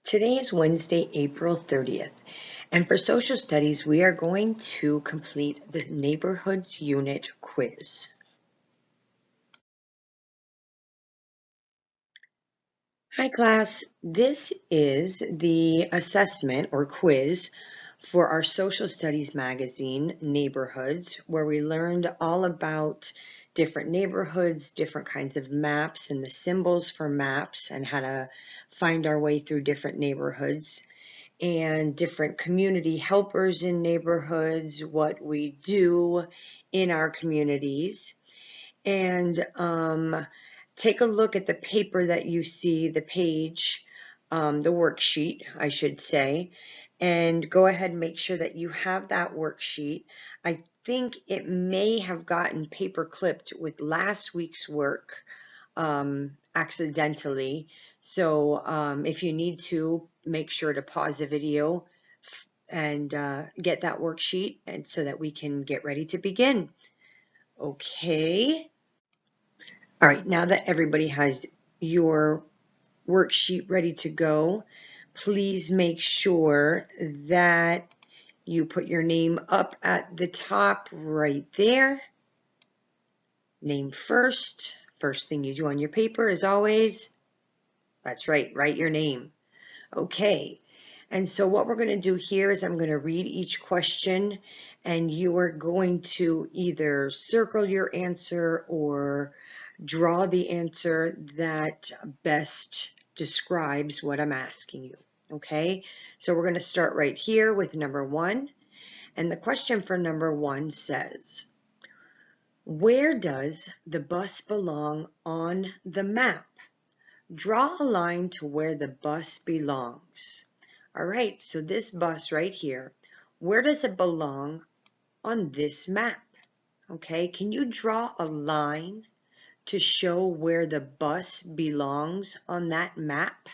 Today is Wednesday, April 30th, and for social studies, we are going to complete the neighborhoods unit quiz. Hi class, this is the assessment or quiz for our social studies magazine, Neighborhoods, where we learned all about different neighborhoods, different kinds of maps and the symbols for maps and how to find our way through different neighborhoods, and different community helpers in neighborhoods, what we do in our communities. And take a look at the paper that you see, the page, the worksheet, I should say, and go ahead and make sure that you have that worksheet. I think it may have gotten paper clipped with last week's work accidentally. So if you need to, make sure to pause the video and get that worksheet, and so that we can get ready to begin. Okay. All right, now that everybody has your worksheet ready to go, please make sure that you put your name up at the top right there. Name first. First thing you do on your paper, as always, that's right, write your name. Okay, and so what we're going to do here is I'm going to read each question, and you are going to either circle your answer or draw the answer that best describes what I'm asking you. Okay, so we're going to start right here with number 1, and the question for number 1 says, where does the bus belong on the map? Draw a line to where the bus belongs. All right, so this bus right here, where does it belong on this map? Okay, can you draw a line to show where the bus belongs on that map?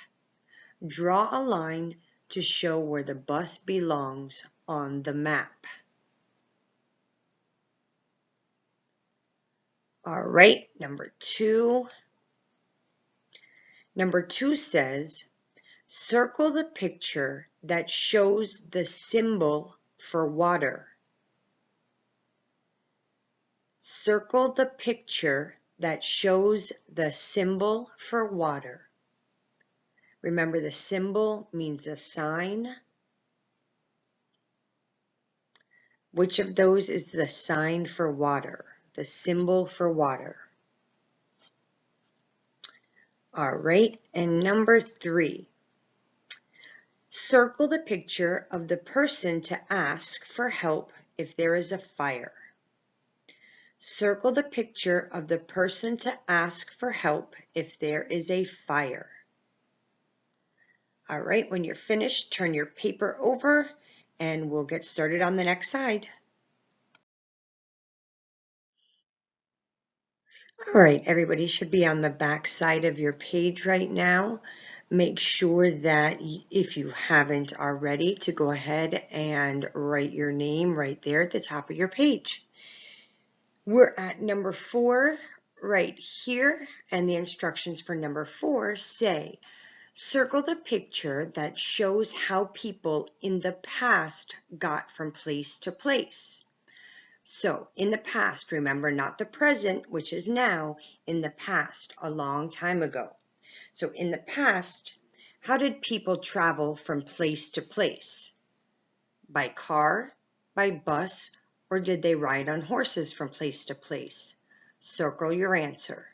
Draw a line to show where the bus belongs on the map. All right, number 2. Number 2 says, circle the picture that shows the symbol for water. Circle the picture that shows the symbol for water. Remember, the symbol means a sign. Which of those is the sign for water? The symbol for water. All right, and number 3. Circle the picture of the person to ask for help if there is a fire. Circle the picture of the person to ask for help if there is a fire. All right, when you're finished, turn your paper over and we'll get started on the next side. All right, everybody should be on the back side of your page right now. Make sure that if you haven't already, to go ahead and write your name right there at the top of your page. We're at number 4 right here, and the instructions for number 4 say, circle the picture that shows how people in the past got from place to place. So, in the past, remember, not the present, which is now, in the past, a long time ago. So, in the past, how did people travel from place to place? By car, by bus, or did they ride on horses from place to place? Circle your answer.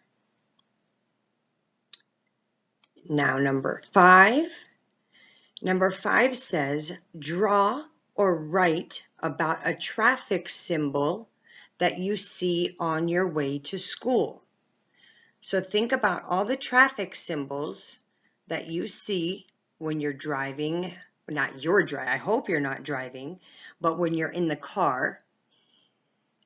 Now, number 5. Number 5 says, draw or write about a traffic symbol that you see on your way to school. So think about all the traffic symbols that you see when you're driving, not your drive, I hope you're not driving, but when you're in the car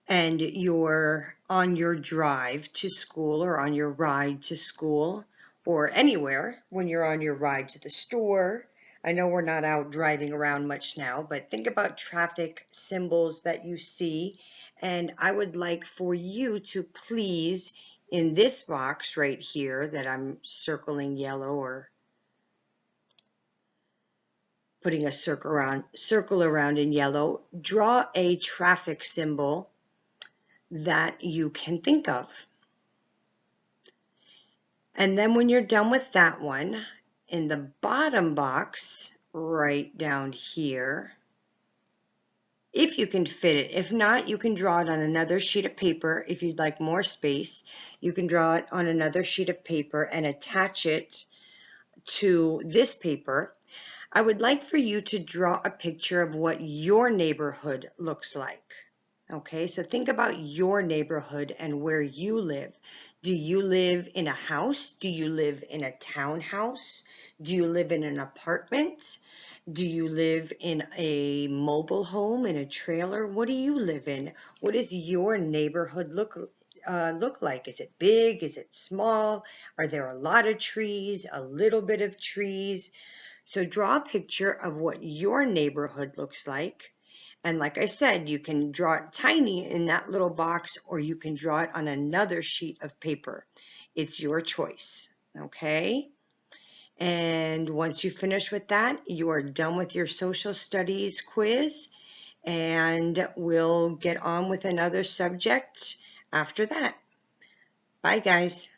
and you're on your drive to school or on your ride to school or anywhere, when you're on your ride to the store. I know we're not out driving around much now, but think about traffic symbols that you see. And I would like for you to please, in this box right here that I'm circling yellow or putting a circle around in yellow, draw a traffic symbol that you can think of. And then when you're done with that one, in the bottom box, right down here, if you can fit it. If not, you can draw it on another sheet of paper. If you'd like more space, you can draw it on another sheet of paper and attach it to this paper. I would like for you to draw a picture of what your neighborhood looks like. Okay, so think about your neighborhood and where you live. Do you live in a house? Do you live in a townhouse? Do you live in an apartment? Do you live in a mobile home, in a trailer? What do you live in? What does your neighborhood look like? Is it big? Is it small? Are there a lot of trees? A little bit of trees? So draw a picture of what your neighborhood looks like. And like I said, you can draw it tiny in that little box, or you can draw it on another sheet of paper. It's your choice, okay? And once you finish with that, you are done with your social studies quiz, and we'll get on with another subject after that. Bye, guys.